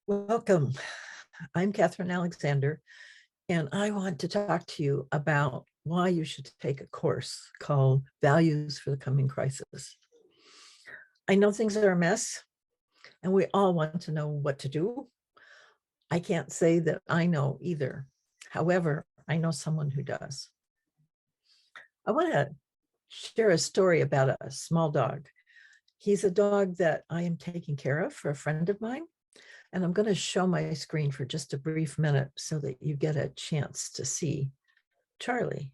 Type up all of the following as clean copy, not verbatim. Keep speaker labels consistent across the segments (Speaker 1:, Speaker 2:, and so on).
Speaker 1: Welcome. I'm Kathryn Alexander, and I want to talk to you about why you should take a course called Values for the Coming Crisis. I know things are a mess, and we all want to know what to do. I can't say that I know either. However, I know someone who does. I want to share a story about a small dog. He's a dog that I am taking care of for a friend of mine. And I'm going to show my screen for just a brief minute so that you get a chance to see Charlie.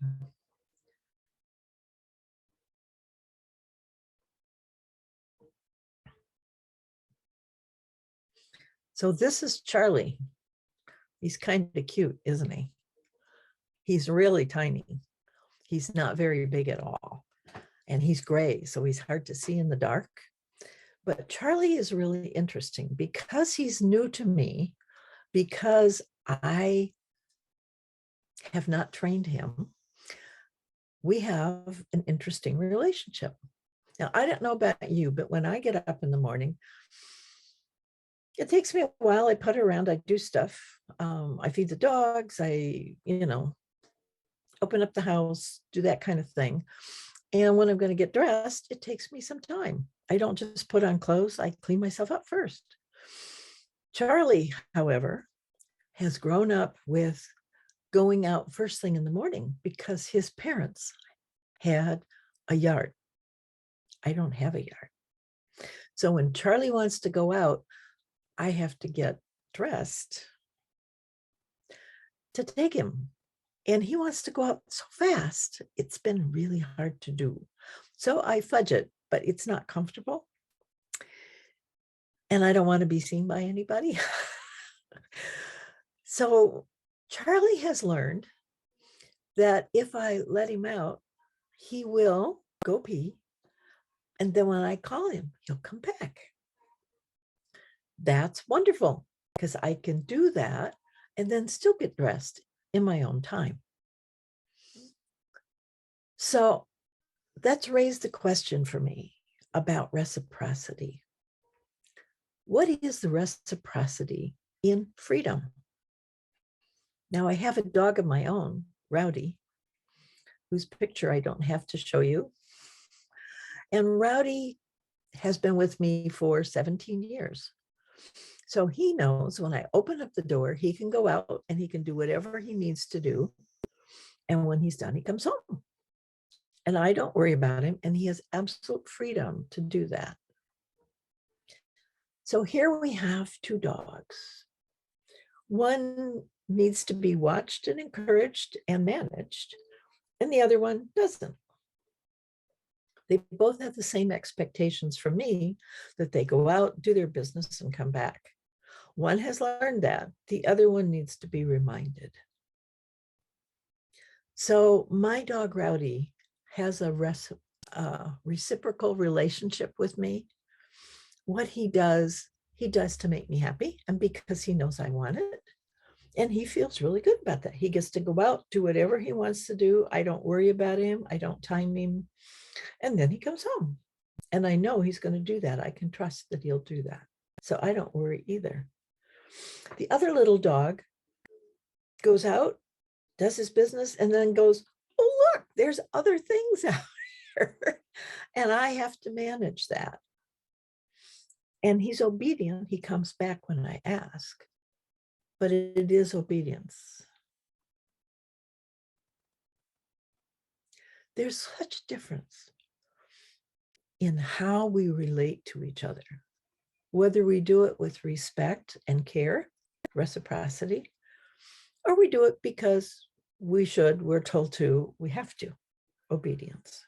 Speaker 1: So this is Charlie. He's kind of cute, isn't he? He's really tiny. He's not very big at all. And he's gray, so he's hard to see in the dark. But Charlie is really interesting because he's new to me, because I have not trained him. We have an interesting relationship. Now, I don't know about you, but when I get up in the morning, it takes me a while. I putter around, I do stuff. I feed the dogs, I, open up the house, do that kind of thing. And when I'm going to get dressed, it takes me some time. I don't just put on clothes, I clean myself up first. Charlie, however, has grown up with going out first thing in the morning because his parents had a yard. I don't have a yard. So when Charlie wants to go out, I have to get dressed to take him. And he wants to go out so fast. It's been really hard to do. So I fudge it, but it's not comfortable. And I don't want to be seen by anybody. So Charlie has learned that if I let him out, he will go pee. And then when I call him, he'll come back. That's wonderful because I can do that and then still get dressed in my own time. So that's raised the question for me about reciprocity. What is the reciprocity in freedom? Now, I have a dog of my own, Rowdy, whose picture I don't have to show you. And Rowdy has been with me for 17 years. So he knows when I open up the door, he can go out and he can do whatever he needs to do. And when he's done, he comes home. And I don't worry about him. And he has absolute freedom to do that. So here we have two dogs. One needs to be watched and encouraged and managed, and the other one doesn't. They both have the same expectations from me that they go out, do their business, and come back. One has learned that. The other one needs to be reminded. So my dog Rowdy has a reciprocal relationship with me. What he does to make me happy, and because he knows I want it. And he feels really good about that. He gets to go out, do whatever he wants to do. I don't worry about him. I don't time him. And then he comes home. And I know he's going to do that. I can trust that he'll do that. So I don't worry either. The other little dog goes out, does his business, and then goes, oh, look, there's other things out here. And I have to manage that. And he's obedient. He comes back when I ask. But it is obedience. There's such difference in how we relate to each other, whether we do it with respect and care, reciprocity, or we do it because we should, we're told to, we have to, obedience.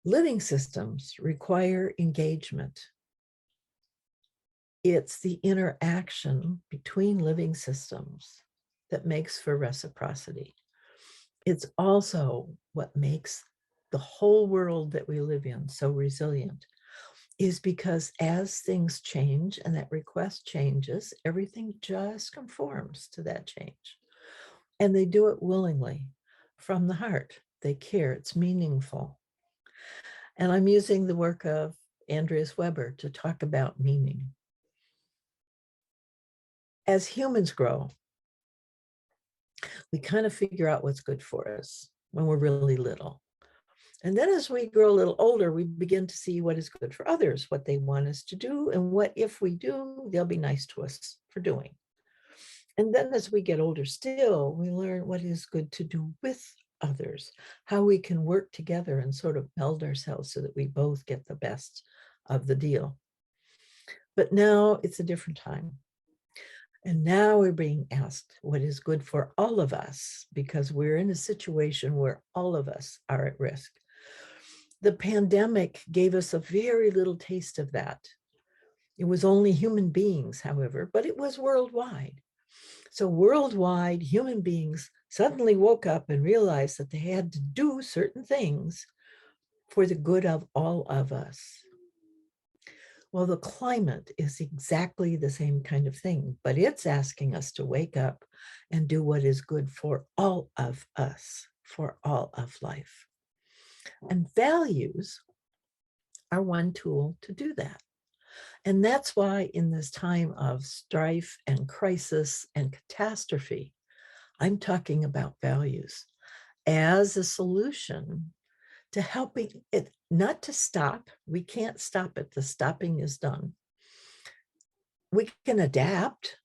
Speaker 1: Living systems require engagement. It's the interaction between living systems that makes for reciprocity. It's also what makes the whole world that we live in so resilient, is because as things change and that request changes, everything just conforms to that change. And they do it willingly from the heart. They care, it's meaningful. And I'm using the work of Andreas Weber to talk about meaning. as humans grow, we kind of figure out what's good for us when we're really little. And then as we grow a little older, we begin to see what is good for others, what they want us to do, and what if we do, they'll be nice to us for doing. And then as we get older still, we learn what is good to do with others, how we can work together and sort of meld ourselves so that we both get the best of the deal. But now it's a different time. And now we're being asked what is good for all of us, because we're in a situation where all of us are at risk. The pandemic gave us a very little taste of that. It was only human beings, however, but it was worldwide. So worldwide, human beings suddenly woke up and realized that they had to do certain things for the good of all of us. Well, the climate is exactly the same kind of thing, but it's asking us to wake up and do what is good for all of us, for all of life. And values are one tool to do that. And that's why in this time of strife and crisis and catastrophe, I'm talking about values as a solution to helping it not to stop. We can't stop it. The stopping is done. We can adapt,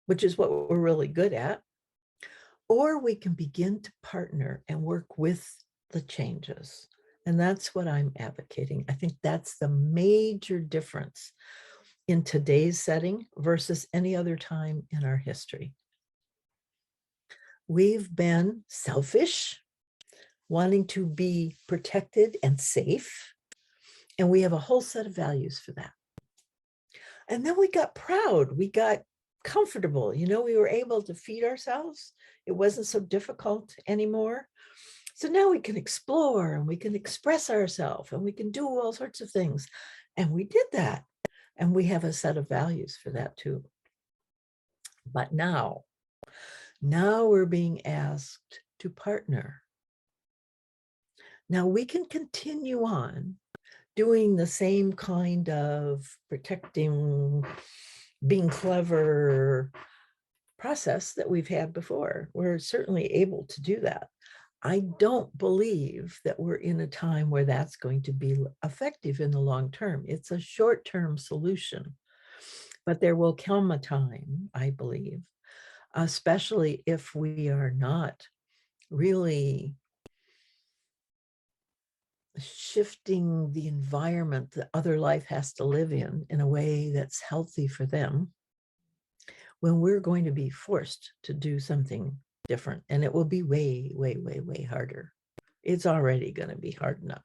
Speaker 1: which is what we're really good at, or we can begin to partner and work with the changes. And that's what I'm advocating. I think that's the major difference in today's setting versus any other time in our history. We've been selfish, wanting to be protected and safe, and we have a whole set of values for that. And then we got proud, we got comfortable, we were able to feed ourselves. It wasn't so difficult anymore. So now we can explore and we can express ourselves and we can do all sorts of things. And we did that. And we have a set of values for that too. But now we're being asked to partner. Now we can continue on doing the same kind of protecting, being clever process that we've had before. We're certainly able to do that. I don't believe that we're in a time where that's going to be effective in the long term. It's a short-term solution, but there will come a time, I believe, especially if we are not really shifting the environment that other life has to live in a way that's healthy for them, when we're going to be forced to do something different. And it will be way, way, way, way harder. It's already going to be hard enough.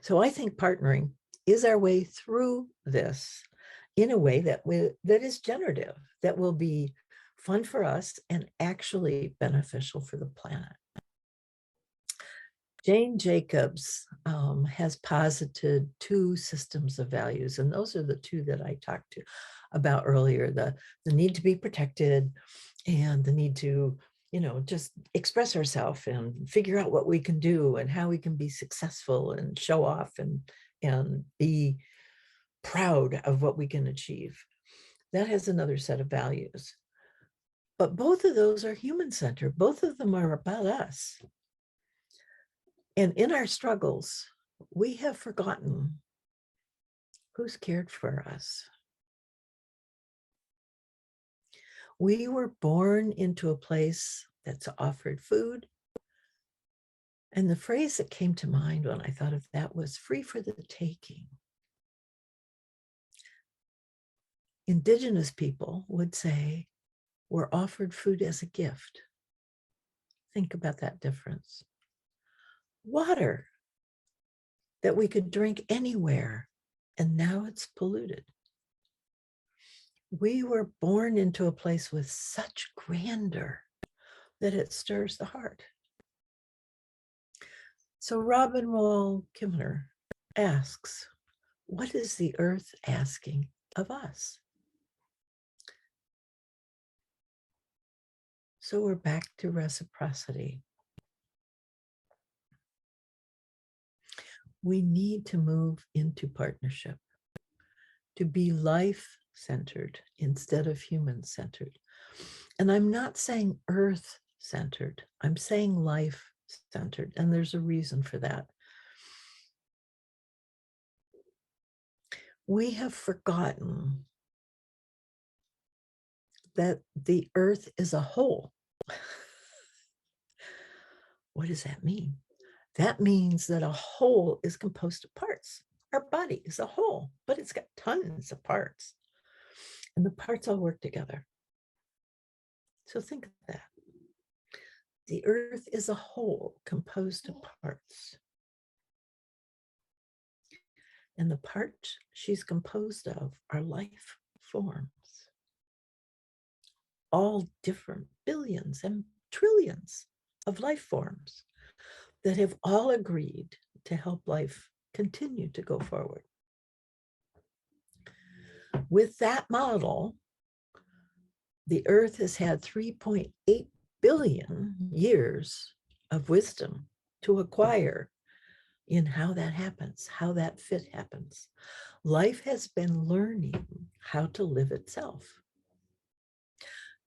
Speaker 1: So I think partnering is our way through this in a way that is generative, that will be fun for us and actually beneficial for the planet. Jane Jacobs has posited two systems of values, and those are the two that I talked about earlier, the need to be protected and the need to, just express ourselves and figure out what we can do and how we can be successful and show off and be proud of what we can achieve. That has another set of values. But both of those are human-centered. Both of them are about us. And in our struggles, we have forgotten who's cared for us. We were born into a place that's offered food. And the phrase that came to mind when I thought of that was free for the taking. Indigenous people would say, we're offered food as a gift. Think about that difference. Water that we could drink anywhere, and now it's polluted. We were born into a place with such grandeur that it stirs the heart. So Robin Wall Kimmerer asks, what is the earth asking of us? So we're back to reciprocity. We need to move into partnership to be life-centered instead of human-centered. And I'm not saying earth-centered, I'm saying life-centered, and there's a reason for that. We have forgotten that the earth is a whole. What does that mean? That means that a whole is composed of parts. Our body is a whole, but it's got tons of parts. And the parts all work together. So think of that. The earth is a whole composed of parts. And the parts she's composed of are life forms. All different billions and trillions of life forms that have all agreed to help life continue to go forward. With that model, the earth has had 3.8 billion years of wisdom to acquire in how that happens, how that fit happens. Life has been learning how to live itself.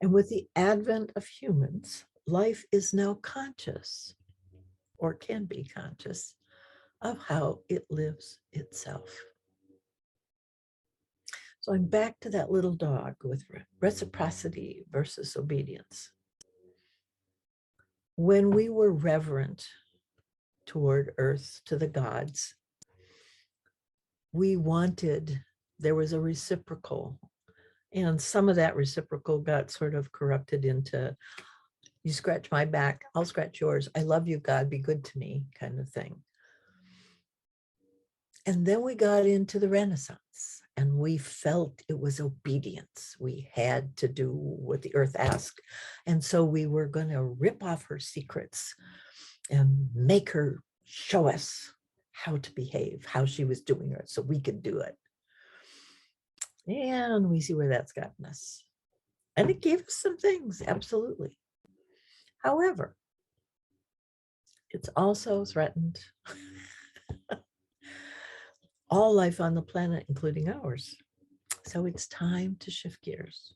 Speaker 1: And with the advent of humans, life is now conscious, or can be conscious, of how it lives itself. So I'm back to that little dog with reciprocity versus obedience. When we were reverent toward earth, to the gods, we wanted, there was a reciprocal, and some of that reciprocal got sort of corrupted into, you scratch my back, I'll scratch yours. I love you, God, be good to me, kind of thing. And then we got into the Renaissance and we felt it was obedience. We had to do what the earth asked. And so we were going to rip off her secrets and make her show us how to behave, how she was doing it so we could do it. And we see where that's gotten us. And it gave us some things, absolutely. However, it's also threatened all life on the planet, including ours. So it's time to shift gears.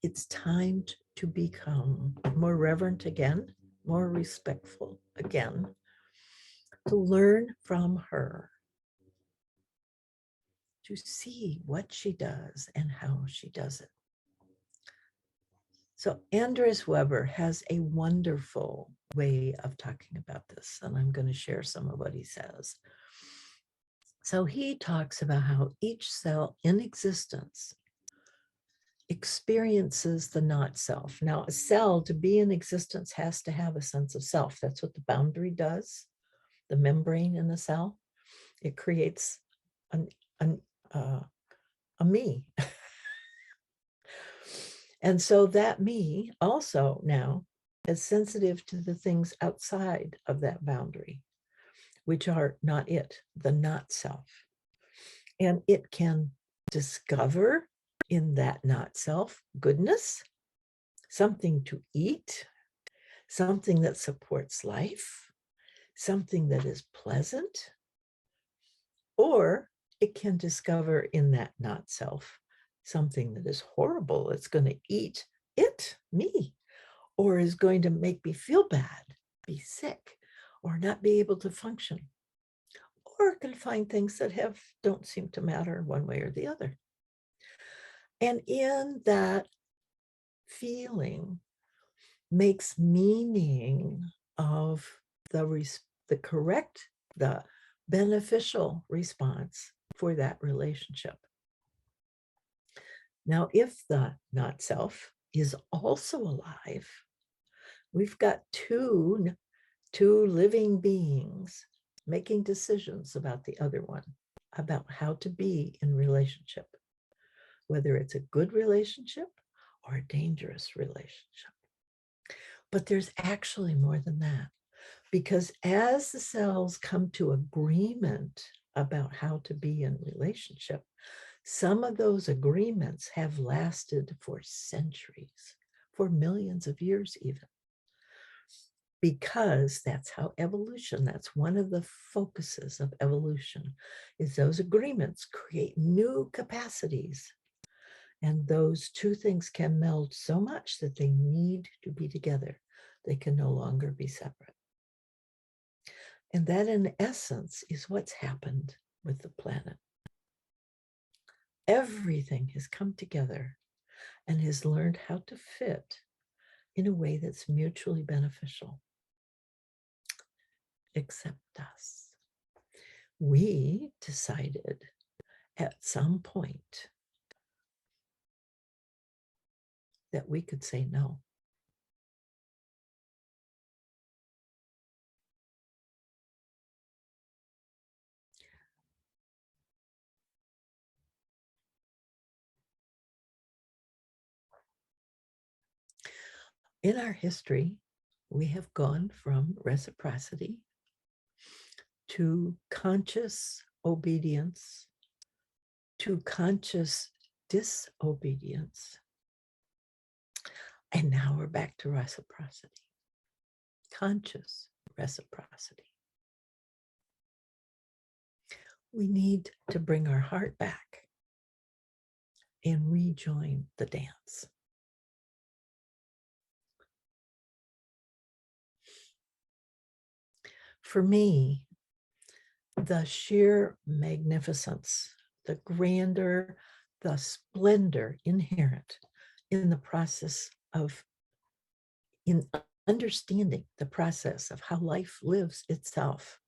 Speaker 1: It's time to become more reverent again, more respectful again, to learn from her, to see what she does and how she does it. So Andreas Weber has a wonderful way of talking about this, and I'm going to share some of what he says. So he talks about how each cell in existence experiences the not self. Now, a cell to be in existence has to have a sense of self. That's what the boundary does, the membrane in the cell. It creates a me. And so that me also now is sensitive to the things outside of that boundary, which are not it, the not self. And it can discover in that not self goodness, something to eat, something that supports life, something that is pleasant, or it can discover in that not self something that is horrible. It's going to eat it, me, or is going to make me feel bad, be sick, or not be able to function. Or it can find things that don't seem to matter one way or the other. And in that feeling makes meaning of the correct, the beneficial response for that relationship. Now, if the not self is also alive, we've got two living beings making decisions about the other one, about how to be in relationship, whether it's a good relationship or a dangerous relationship. But there's actually more than that, because as the cells come to agreement about how to be in relationship, some of those agreements have lasted for centuries, for millions of years even. because that's how evolution, that's one of the focuses of evolution, is those agreements create new capacities. And those two things can meld so much that they need to be together. They can no longer be separate. And that, in essence, is what's happened with the planet. Everything has come together and has learned how to fit in a way that's mutually beneficial, except us. We decided at some point that we could say no. In our history, we have gone from reciprocity to conscious obedience to conscious disobedience. And now we're back to reciprocity, conscious reciprocity. We need to bring our heart back and rejoin the dance. For me, the sheer magnificence, the grandeur, the splendor inherent in the process of in understanding the process of how life lives itself,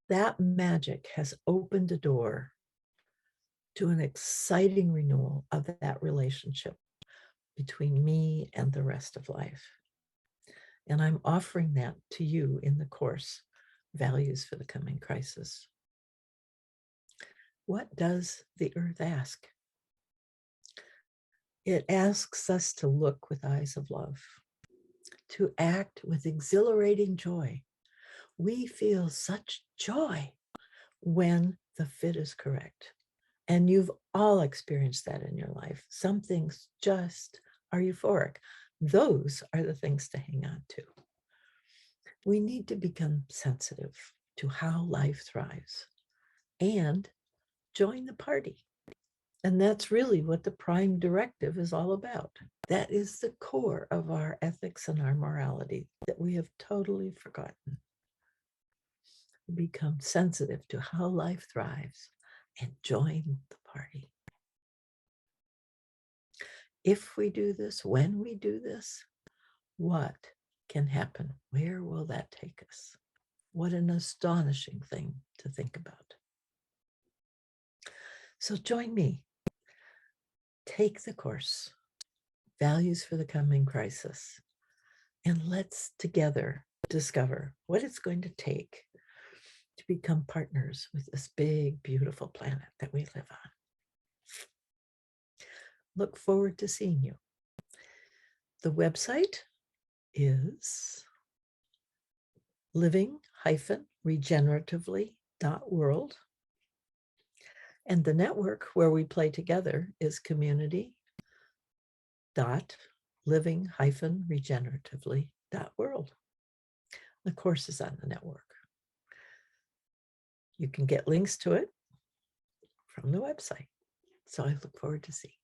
Speaker 1: that magic has opened a door to an exciting renewal of that relationship between me and the rest of life. And I'm offering that to you in the course, Values for the Coming Crisis. What does the earth ask? It asks us to look with eyes of love, to act with exhilarating joy. We feel such joy when the fit is correct. And you've all experienced that in your life. Some things just are euphoric. Those are the things to hang on to. We need to become sensitive to how life thrives and join the party. And that's really what the prime directive is all about. That is the core of our ethics and our morality that we have totally forgotten. Become sensitive to how life thrives and join the party. If we do this, when we do this, what can happen? Where will that take us? What an astonishing thing to think about. So join me. Take the course, Values for the Coming Crisis, and let's together discover what it's going to take to become partners with this big, beautiful planet that we live on. Look forward to seeing you. The website is living-regeneratively.world. And the network where we play together is community.living-regeneratively.world. The course is on the network. You can get links to it from the website. So I look forward to seeing you.